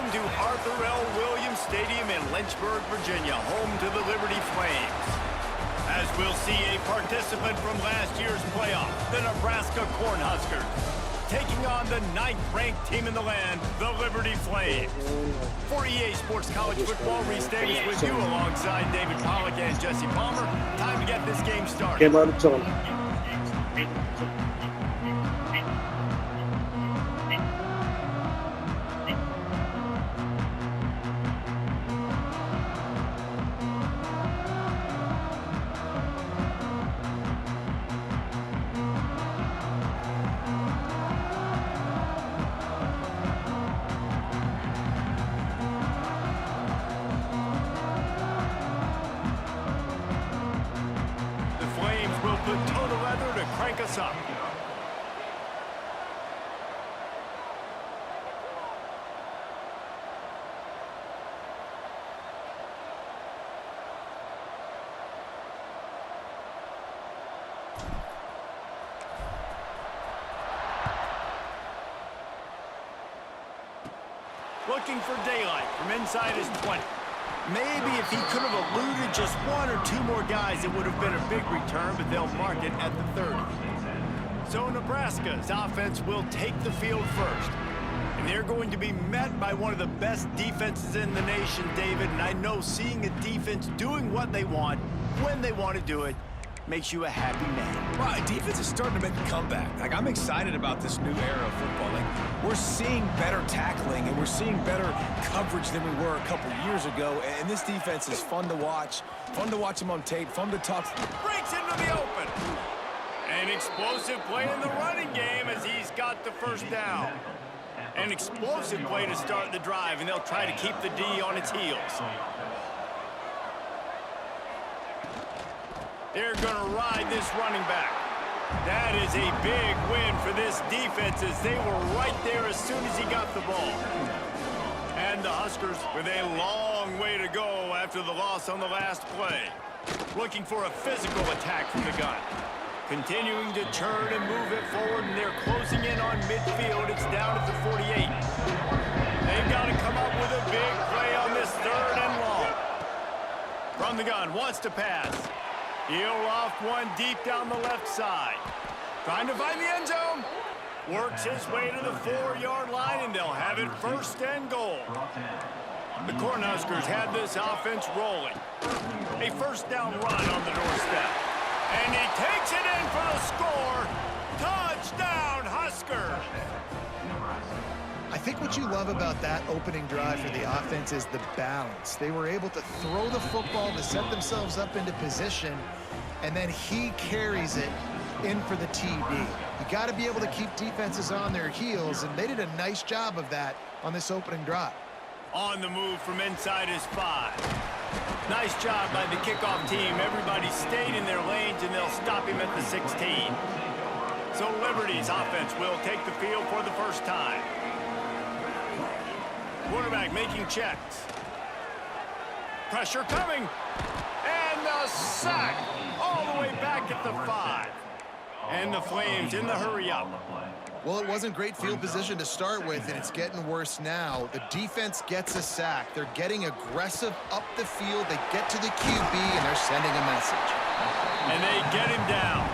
Welcome to Arthur L. Williams Stadium in Lynchburg, Virginia, home to the Liberty Flames. As we'll see a participant from last year's playoff, the Nebraska Cornhuskers, taking on the 9th-ranked team in the land, the Liberty Flames. For EA Sports College Football, Reese Davis with you alongside David Pollack and Jesse Palmer. Time to get this game started. Came out of tone. Put total leather to crank us up. Looking for daylight from inside his 20. Maybe if he could have eluded just one or two more guys, it would have been a big return, but they'll mark it at the 30. So Nebraska's offense will take the field first. And they're going to be met by one of the best defenses in the nation, David. And I know seeing a defense doing what they want, when they want to do it, makes you a happy man. Well, defense is starting to make a comeback. Like, I'm excited about this new era of football. Like, we're seeing better tackling and we're seeing better coverage than we were a couple years ago. And this defense is fun to watch. Fun to watch them on tape. Fun to talk. Breaks into the open. An explosive play in the running game as he's got the first down. An explosive play to start the drive, and they'll try to keep the D on its heels. They're going to ride this running back. That is a big win for this defense as they were right there as soon as he got the ball. And the Huskers with a long way to go after the loss on the last play. Looking for a physical attack from the gun. Continuing to churn and move it forward, and they're closing in on midfield. It's down at the 48. They've got to come up with a big play on this 3rd and long. From the gun, wants to pass. He'll loft one deep down the left side. Trying to find the end zone. Works his way to the 4-yard line, and they'll have it 1st and goal. The Cornhuskers had this offense rolling. A 1st down run on the doorstep. And he takes it in for the score. Touchdown, Huskers. I think what you love about that opening drive for the offense is the balance. They were able to throw the football to set themselves up into position, and then he carries it in for the TD. You got to be able to keep defenses on their heels, and they did a nice job of that on this opening drive. On the move from inside his 5. Nice job by the kickoff team. Everybody stayed in their lanes, and they'll stop him at the 16. So Liberty's offense will take the field for the first time. Quarterback making checks. Pressure coming. And the sack all the way back at the 5. And the Flames in the hurry up. Well, it wasn't great field position to start with, and it's getting worse now. The defense gets a sack. They're getting aggressive up the field. They get to the QB, and they're sending a message. And they get him down.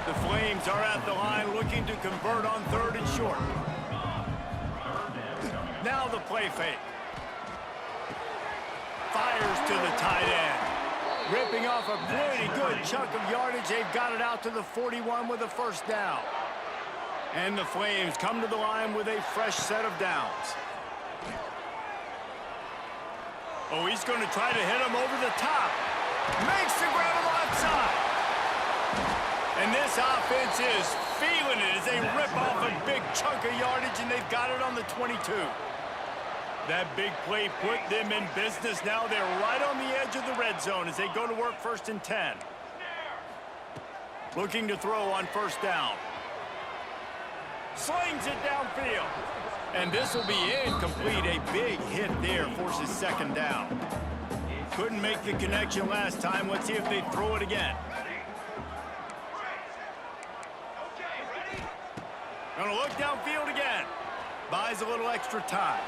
The Flames are at the line looking to convert on 3rd and short. Now the play fake. Fires to the tight end. Ripping off a pretty good chunk of yardage. They've got it out to the 41 with a 1st down. And the Flames come to the line with a fresh set of downs. Oh, he's going to try to hit him over the top. Makes the grab on the left side. And this offense is feeling it as they rip off a big chunk of yardage, and they've got it on the 22. That big play put them in business. Now they're right on the edge of the red zone as they go to work 1st and 10. Looking to throw on 1st down. Slings it downfield. And this will be incomplete. A big hit there forces 2nd down. Couldn't make the connection last time. Let's see if they throw it again. Gonna look downfield again. Buys a little extra time.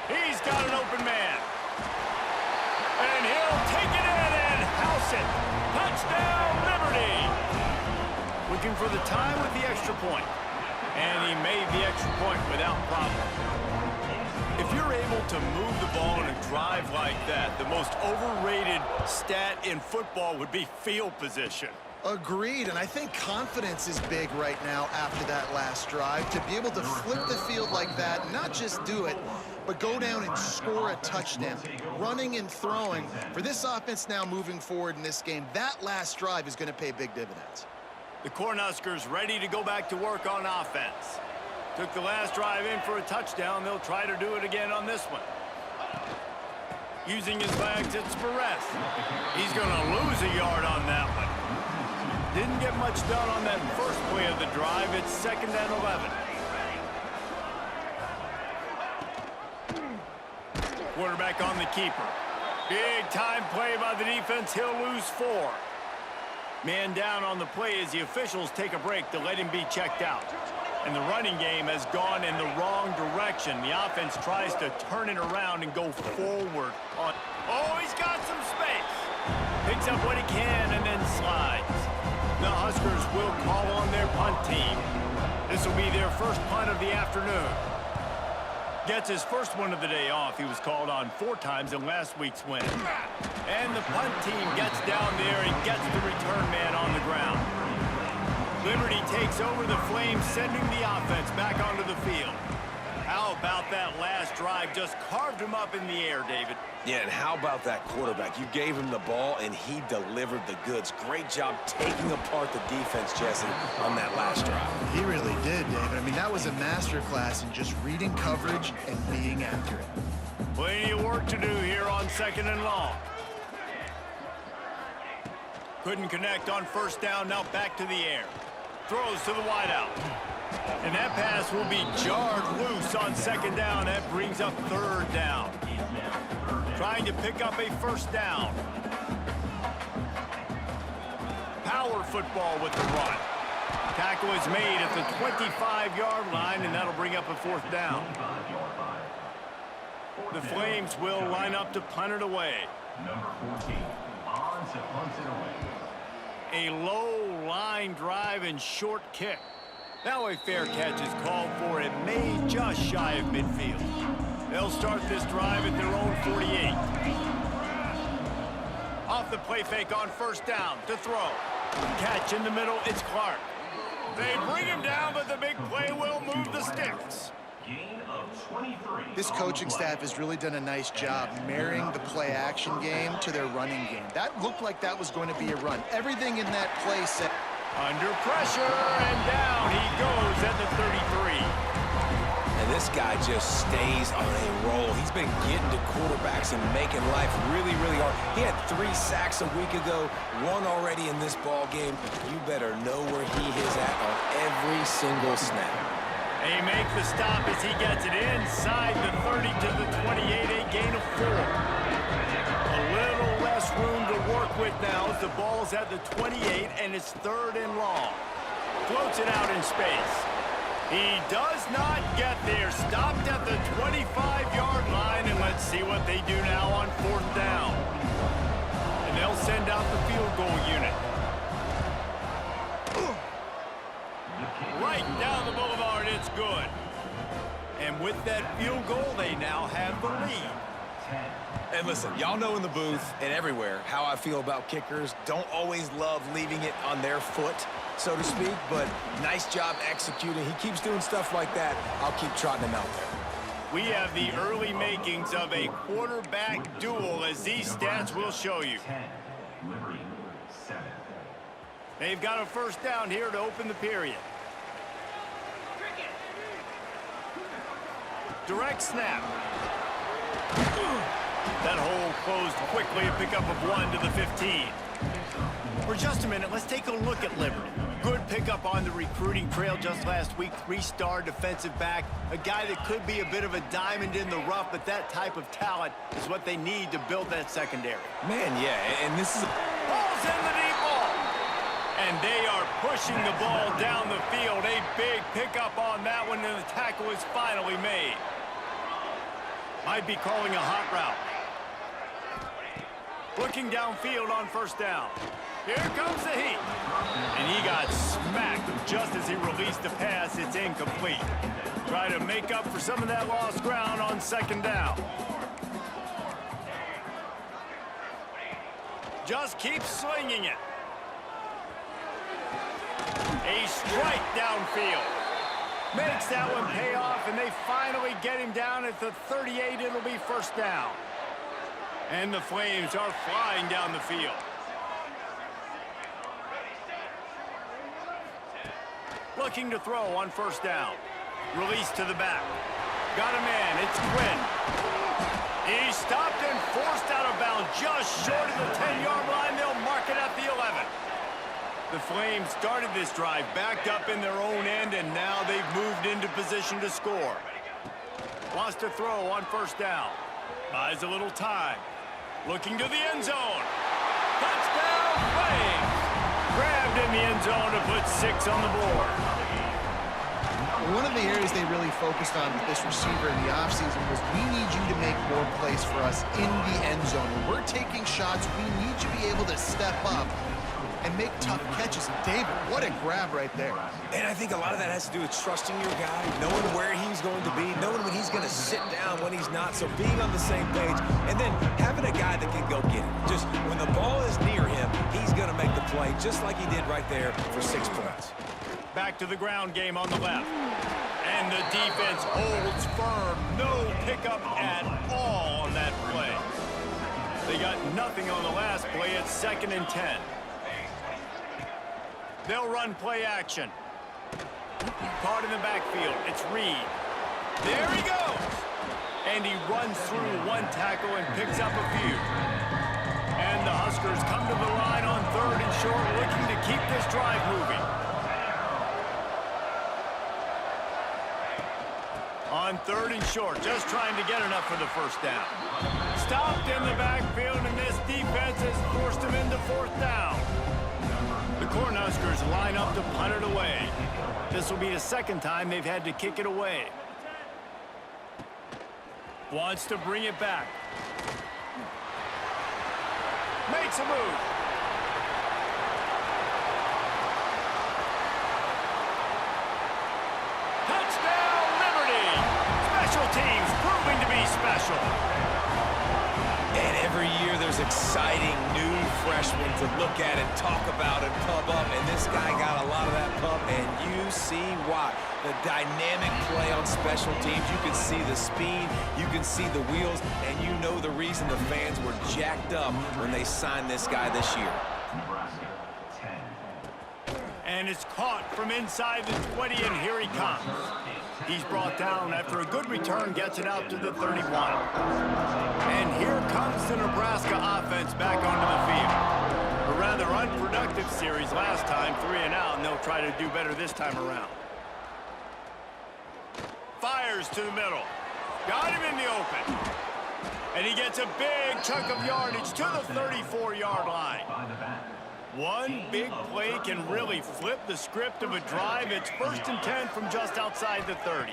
He's got an open man. And he'll take it in and house it. Touchdown, Liberty. Looking for the time with the extra point. And he made the extra point without problem. If you're able to move the ball in a drive like that, the most overrated stat in football would be field position. Agreed, and I think confidence is big right now after that last drive. To be able to flip the field like that, not just do it, but go down and score a touchdown. Running and throwing. For this offense now moving forward in this game, that last drive is going to pay big dividends. The Cornhuskers ready to go back to work on offense. Took the last drive in for a touchdown. They'll try to do it again on this one. Using his legs, it's Perez. He's going to lose a yard on that one. Didn't get much done on that first play of the drive. It's 2nd and 11. Quarterback on the keeper. Big time play by the defense. He'll lose 4. Man down on the play as the officials take a break to let him be checked out. And the running game has gone in the wrong direction. The offense tries to turn it around and go forward. Oh, he's got some space. Picks up what he can and then slides. The Huskers will call on their punt team. This will be their first punt of the afternoon. Gets his first one of the day off. He was called on 4 times in last week's win. And the punt team gets down there and gets the return man on the ground. Liberty takes over the Flames, sending the offense back onto the field. How about that last drive? Just carved him up in the air, David. Yeah, and how about that quarterback? You gave him the ball, and he delivered the goods. Great job taking apart the defense, Jesse, on that last drive. He really did, David. I mean, that was a masterclass in just reading coverage and being accurate. Plenty of work to do here on 2nd and long. Couldn't connect on first down, now back to the air. Throws to the wideout. And that pass will be jarred loose on 2nd down. That brings up 3rd down. Trying to pick up a first down. Power football with the run. Tackle is made at the 25-yard line, and that'll bring up a 4th down. The Flames will line up to punt it away. Number 14, on to punt it away. A low line drive and short kick. Now a fair catch is called for. It may just shy of midfield. They'll start this drive at their own 48. Off the play fake on first down to throw. Catch in the middle, it's Clark. They bring him down, but the big play will move the sticks. Gain of 23. This coaching staff has really done a nice job marrying the play-action game to their running game. That looked like that was going to be a run. Everything in that play set. Under pressure, and down he goes at the 33. And this guy just stays on a roll. He's been getting to quarterbacks and making life really, really hard. He had 3 sacks a week ago, 1 already in this ball game. You better know where he is at on every single snap. They make the stop as he gets it inside the 30 to the 28, a gain of 4. A little less room to work with now as the ball's at the 28 and it's 3rd and long. Floats it out in space. He does not get there. Stopped at the 25-yard line, and let's see what they do now on 4th down. And they'll send out the field goal unit. Right down the boulevard, it's good. And with that field goal, they now have the lead. And listen, y'all know in the booth and everywhere how I feel about kickers. Don't always love leaving it on their foot, so to speak, but nice job executing. He keeps doing stuff like that. I'll keep trotting him out there. We have the early makings of a quarterback duel, as these stats will show you. 10, Liberty 7. They've got a first down here to open the period. Direct snap. That hole closed quickly, a pickup of 1 to the 15. For just a minute, let's take a look at Liberty. Good pickup on the recruiting trail just last week. 3-star defensive back. A guy that could be a bit of a diamond in the rough, but that type of talent is what they need to build that secondary. Man, yeah, and this is Ball's in the deep ball. And they are pushing the ball down the field. A big pickup on that one, and the tackle is finally made. Might be calling a hot route. Looking downfield on first down. Here comes the heat. And he got smacked just as he released the pass. It's incomplete. Try to make up for some of that lost ground on second down. Just keep slinging it. A strike downfield. Makes that one pay off, and they finally get him down at the 38. It'll be first down. And the Flames are flying down the field. Looking to throw on first down. Release to the back. Got a man. It's Quinn. He stopped and forced out of bounds just short of the 10-yard line. They'll mark it at the 11. The Flames started this drive backed up in their own end, and now they've moved into position to score. Wants to throw on first down. Buys a little time. Looking to the end zone. Touchdown, Flames! Grabbed in the end zone to put 6 on the board. One of the areas they really focused on with this receiver in the offseason was, we need you to make more plays for us in the end zone. When we're taking shots, we need you to be able to step up and make tough catches. And David, what a grab right there. And I think a lot of that has to do with trusting your guy, knowing where he's going to be, knowing when he's going to sit down, when he's not, so being on the same page, and then having a guy that can go get it. Just when the ball is near him, he's going to make the play, just like he did right there for 6 points. Back to the ground game on the left. And the defense holds firm. No pickup at all on that play. They got nothing on the last play. It's 2nd and 10. They'll run play action. Caught in the backfield. It's Reed. There he goes. And he runs through one tackle and picks up a few. And the Huskers come to the line on 3rd and short, looking to keep this drive moving. On 3rd and short, just trying to get enough for the first down. Stopped in the backfield, and this defense has forced him into 4th down. The Cornhuskers line up to punt it away. This will be the 2nd time they've had to kick it away. Wants to bring it back. Makes a move. Touchdown, Liberty! Special teams proving to be special. And every year there's exciting new freshmen to look at and talk about and pump up, and this guy got a lot of that pump, and you see why. The dynamic play on special teams, you can see the speed, you can see the wheels, and you know the reason the fans were jacked up when they signed this guy this year. Nebraska, 10. And it's caught from inside the 20, and here he comes. He's brought down after a good return, gets it out to the 31. And here comes the Nebraska offense back onto the field. A rather unproductive series last time, 3 and out, and they'll try to do better this time around. Fires to the middle. Got him in the open. And he gets a big chunk of yardage to the 34-yard line. One big play can really flip the script of a drive. It's 1st and 10 from just outside the 30.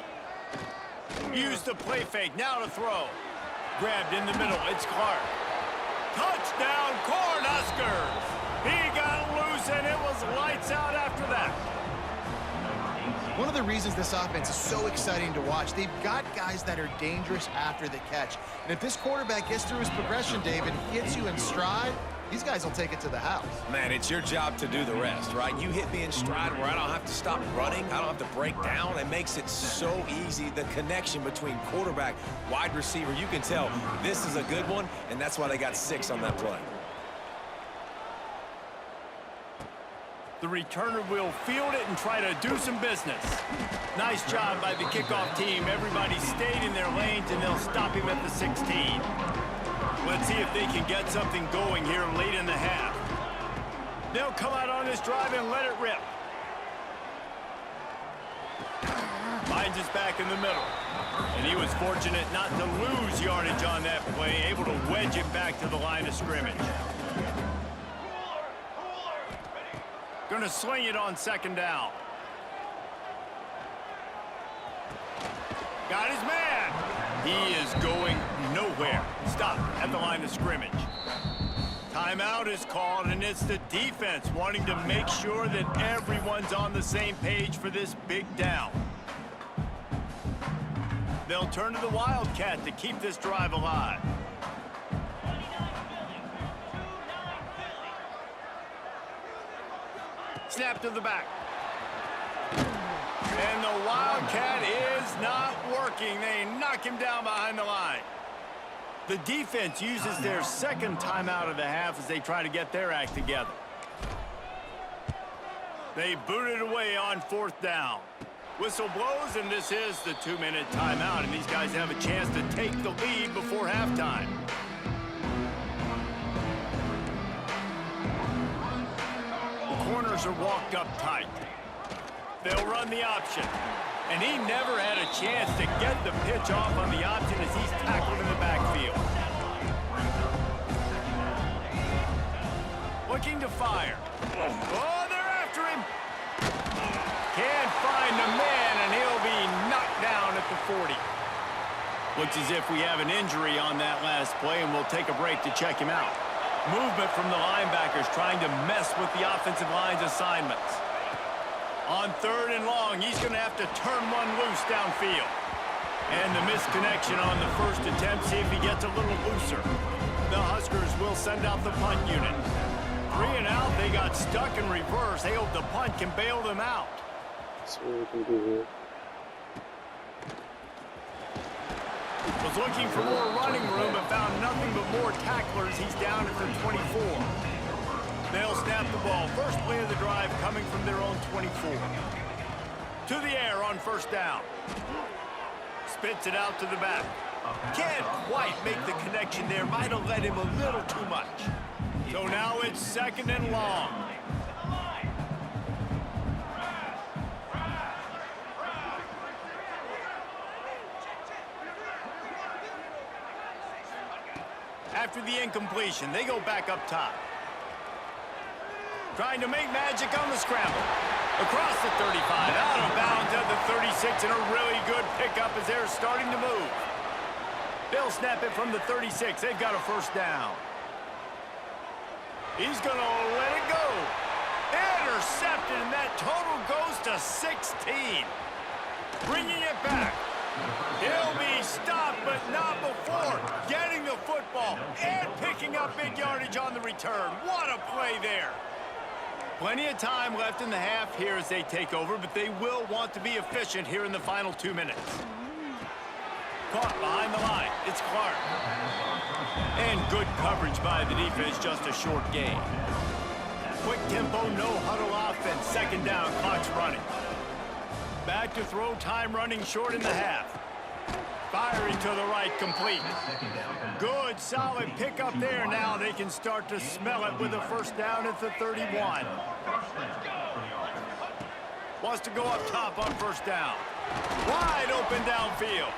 Use the play fake, now to throw. Grabbed in the middle, it's Clark. Touchdown, Cornhuskers! He got loose, and it was lights out after that. One of the reasons this offense is so exciting to watch, they've got guys that are dangerous after the catch. And if this quarterback gets through his progression, David, gets you in stride, these guys will take it to the house. Man, it's your job to do the rest, right? You hit me in stride where I don't have to stop running. I don't have to break down. It makes it so easy. The connection between quarterback, wide receiver, you can tell this is a good one, and that's why they got 6 on that play. The returner will field it and try to do some business. Nice job by the kickoff team. Everybody stayed in their lanes, and they'll stop him at the 16. Let's see if they can get something going here late in the half. They'll come out on this drive and let it rip. Finds us back in the middle. And he was fortunate not to lose yardage on that play, able to wedge it back to the line of scrimmage. Gonna sling it on 2nd down. Got his man. He is going nowhere. Stop at the line of scrimmage. Timeout is called, and it's the defense wanting to make sure that everyone's on the same page for this big down. They'll turn to the Wildcat to keep this drive alive. Snap to the back. And the Wildcat is not working. They knock him down behind the line. The defense uses their second timeout of the half as they try to get their act together. They boot it away on fourth down. Whistle blows, and this is the 2-minute timeout, and these guys have a chance to take the lead before halftime. The corners are walked up tight. They'll run the option. And he never had a chance to get the pitch off on the option as he's tackled in the backfield. Looking to fire. Oh, they're after him. Can't find the man, and he'll be knocked down at the 40. Looks as if we have an injury on that last play, and we'll take a break to check him out. Movement from the linebackers trying to mess with the offensive line's assignments. On third and long, he's going to have to turn one loose downfield. And the misconnection on the first attempt, see if he gets a little looser. The Huskers will send out the punt unit. 3 and out, they got stuck in reverse. They hope the punt can bail them out. So we can do here. Was looking for more running room but found nothing but more tacklers. He's down at the 24. They'll snap the ball. First play of the drive coming from their own 24. To the air on first down. Spits it out to the back. Can't quite make the connection there. Might have led him a little too much. So now it's second and long. After the incompletion, they go back up top. Trying to make magic on the scramble. Across the 35, out of bounds at the 36, and a really good pickup as they're starting to move. They'll snap it from the 36. They've got a first down. He's going to let it go. Intercepted, and that total goes to 16. Bringing it back. He'll be stopped, but not before getting the football and picking up big yardage on the return. What a play there. Plenty of time left in the half here as they take over, but they will want to be efficient here in the final 2 minutes. Caught behind the line. It's Clark. And good coverage by the defense, just a short gain. Quick tempo, no huddle offense. Second down, clock's running. Back to throw, time running short in the half. Firing to the right, complete. Good, solid pickup there. Now they can start to smell it with a first down at the 31. Wants to go up top on first down. Wide open downfield.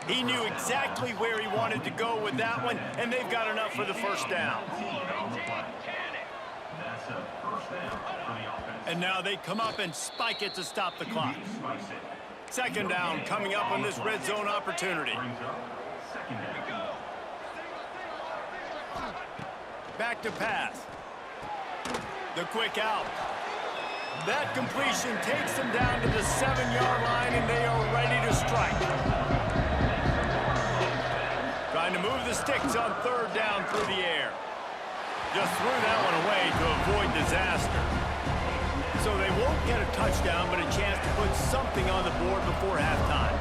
He knew exactly where he wanted to go with that one, and they've got enough for the first down. And now they come up and spike it to stop the clock. Second down coming up on this red zone opportunity. Back to pass. The quick out. That completion takes them down to the 7-yard line, and they are ready to strike. Trying to move the sticks on third down through the air. Just threw that one away to avoid disaster. So they won't get a touchdown, but a chance to put something on the board before halftime.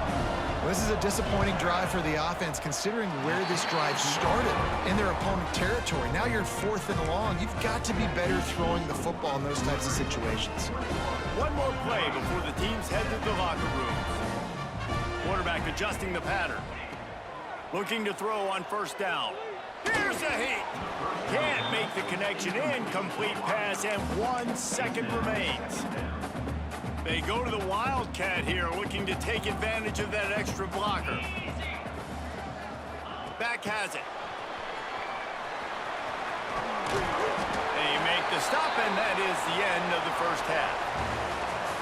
Well, this is a disappointing drive for the offense, considering where this drive started in their opponent territory. Now you're fourth and long. You've got to be better throwing the football in those types of situations. One more play before the teams head to the locker rooms. Quarterback adjusting the pattern. Looking to throw on first down. Here's a heat. Can't make the connection. Incomplete pass, and 1 second remains. They go to the Wildcat here, looking to take advantage of that extra blocker. Back has it. They make the stop, and that is the end of the first half.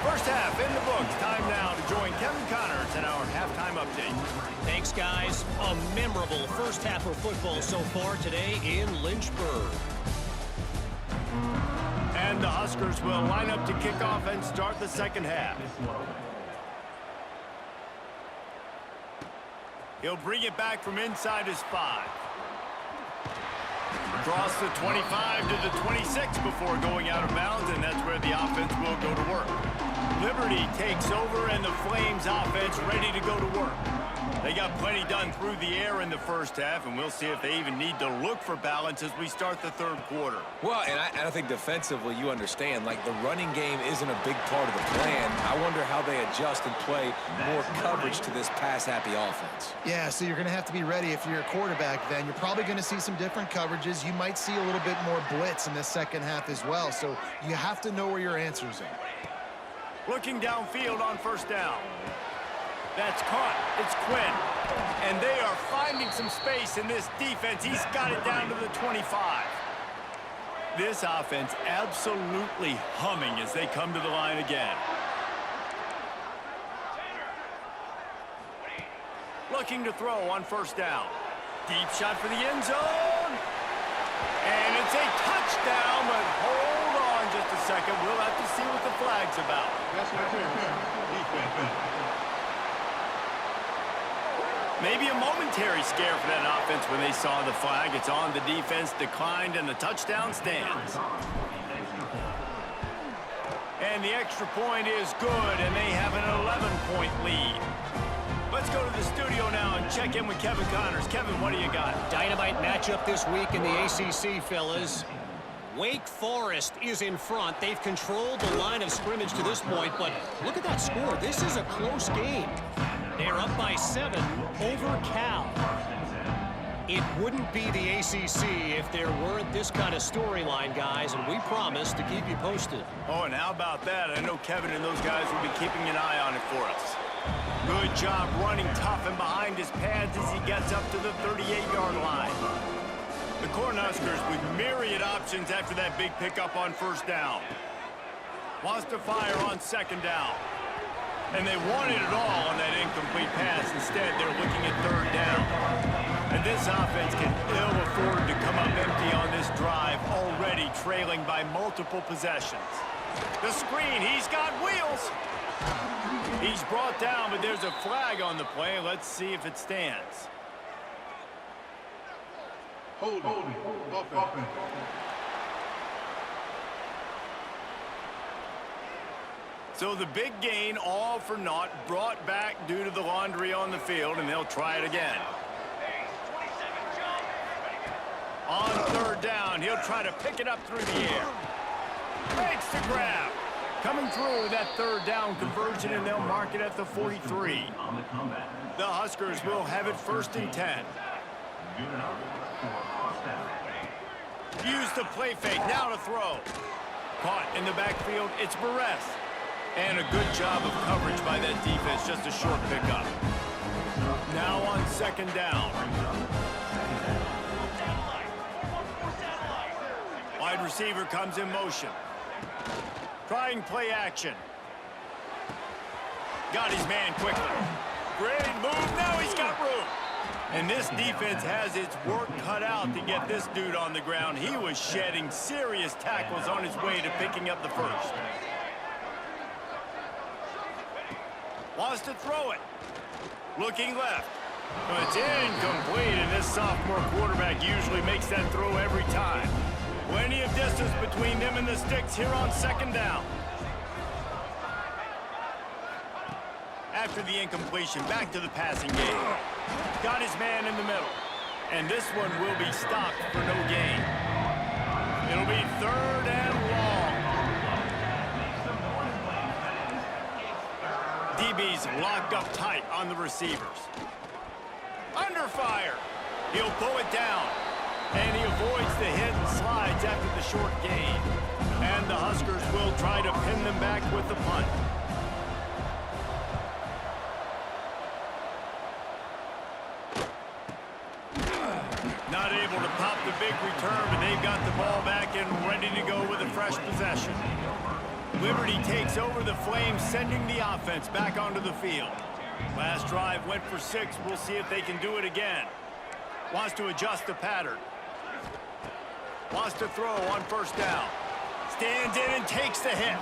First half in the books. Time now to join Kevin Connors in our halftime update. Thanks, guys. A memorable first half of football so far today in Lynchburg. And the Huskers will line up to kick off and start the second half. He'll bring it back from inside his 5. Across the 25 to the 26 before going out of bounds, and that's where the offense will go to work. Liberty takes over, and the Flames offense ready to go to work. They got plenty done through the air in the first half, and we'll see if they even need to look for balance as we start the third quarter. Well, and I think defensively, you understand, like the running game isn't a big part of the plan. I wonder how they adjust and play more coverage to this pass-happy offense. Yeah, so you're going to have to be ready if you're a quarterback then. You're probably going to see some different coverages. You might see a little bit more blitz in the second half as well, so you have to know where your answers are. Looking downfield on first down. That's caught. It's Quinn. And they are finding some space in this defense. He's got it down to the 25. This offense absolutely humming as they come to the line again. Looking to throw on first down. Deep shot for the end zone. And it's a touchdown, but hold on just a second. We'll have to see what the flag's about. That's what it is. Defense. Maybe a momentary scare for that offense when they saw the flag. It's on, the defense declined, and the touchdown stands. And the extra point is good, and they have an 11-point lead. Let's go to the studio now and check in with Kevin Connors. Kevin, what do you got? Dynamite matchup this week in the ACC, fellas. Wake Forest is in front. They've controlled the line of scrimmage to this point, but look at that score. This is a close game. They're up by 7 over Cal. It wouldn't be the ACC if there weren't this kind of storyline, guys, and we promise to keep you posted. Oh, and how about that? I know Kevin and those guys will be keeping an eye on it for us. Good job running tough and behind his pads as he gets up to the 38-yard line. The Cornhuskers with myriad options after that big pickup on first down. Wants to fire on second down. And they wanted it all on that incomplete pass. Instead, they're looking at third down. And this offense can ill afford to come up empty on this drive, already trailing by multiple possessions. The screen, he's got wheels. He's brought down, but there's a flag on the play. Let's see if it stands. Hold offense. So the big gain, all for naught, brought back due to the laundry on the field, and they'll try it again. On third down, he'll try to pick it up through the air. Makes the grab. Coming through with that third down conversion, and they'll mark it at the 43. The Huskers will have it first and 10. Use the play fake, now to throw. Caught in the backfield, it's Barres. And a good job of coverage by that defense, just a short pickup. Now on second down. Wide receiver comes in motion. Trying play action. Got his man quickly. Great move, now he's got room. And this defense has its work cut out to get this dude on the ground. He was shedding serious tackles on his way to picking up the first. Wants to throw it. Looking left. But it's incomplete, and this sophomore quarterback usually makes that throw every time. Plenty of distance between them and the sticks here on second down. After the incompletion, back to the passing game. Got his man in the middle. And this one will be stopped for no gain. It'll be third and long. DB's locked up tight on the receivers. Under fire. He'll pull it down. And he avoids the hit and slides after the short gain. And the Huskers will try to pin them back with the punt. Not able to pop the big return, but they've got the ball back and ready to go with a fresh possession. Liberty takes over the Flames, sending the offense back onto the field. Last drive went for 6. We'll see if they can do it again. Wants to adjust the pattern. Wants to throw on first down. Stands in and takes the hit.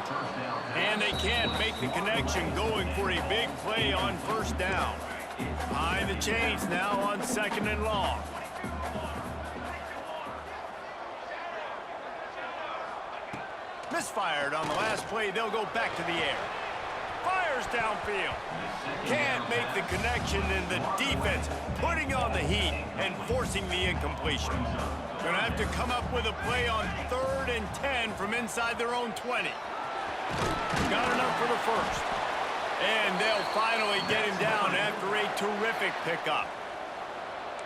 And they can't make the connection, going for a big play on first down. Behind the chains now on 2nd and long. Misfired on the last play. They'll go back to the air. Fires downfield. Can't make the connection, and the defense putting on the heat and forcing the incompletion. Gonna have to come up with a play on 3rd and 10 from inside their own 20. Got enough for the first. And they'll finally get him down after a terrific pickup.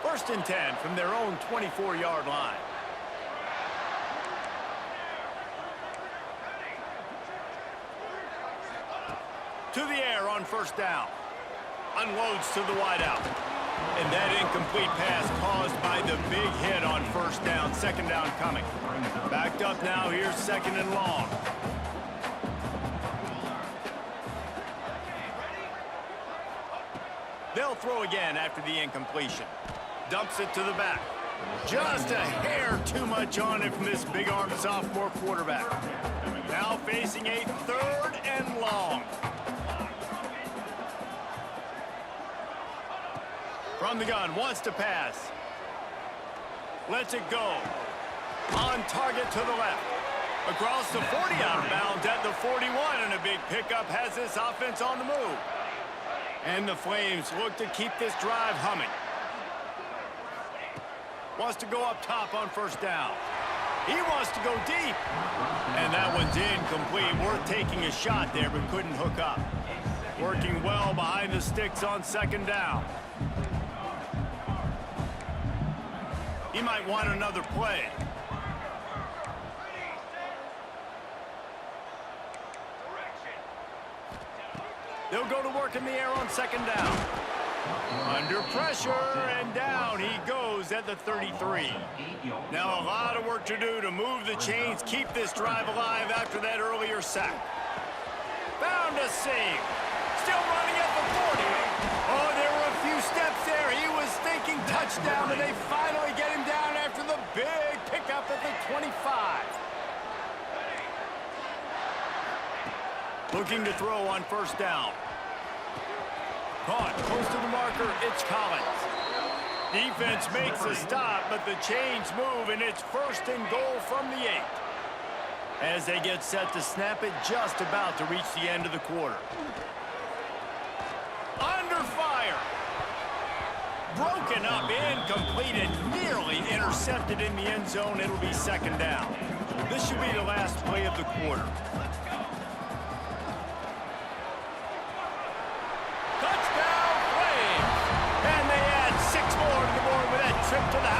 1st and 10 from their own 24-yard line. To the air on first down. Unloads to the wideout. And that incomplete pass caused by the big hit on first down. 2nd down coming. Backed up now. Here's 2nd and long. They'll throw again after the incompletion. Dumps it to the back. Just a hair too much on it from this big-armed sophomore quarterback. Now facing a 3rd and long. From the gun, wants to pass. Lets it go. On target to the left. Across the 40 out of bounds at the 41, and a big pickup has this offense on the move. And the Flames look to keep this drive humming. Wants to go up top on first down. He wants to go deep. And that one's incomplete. Worth taking a shot there, but couldn't hook up. Working well behind the sticks on 2nd down. He might want another play. They'll go to work in the air on 2nd down. Under pressure, and down he goes at the 33. Now a lot of work to do to move the chains, keep this drive alive after that earlier sack. Found a seam. Still running at the 40. Oh, there were a few steps there. He was thinking touchdown, and they finally get him down after the big pickup at the 25. Looking to throw on first down. Caught close to the marker, it's Collins. Defense makes a stop, but the chains move, and it's 1st and goal from the 8. As they get set to snap it, just about to reach the end of the quarter. Under fire. Broken up, incomplete, and nearly intercepted in the end zone. It'll be 2nd down. This should be the last play of the quarter. Touchdown, Flames! And they add 6 more to the board with that trip to the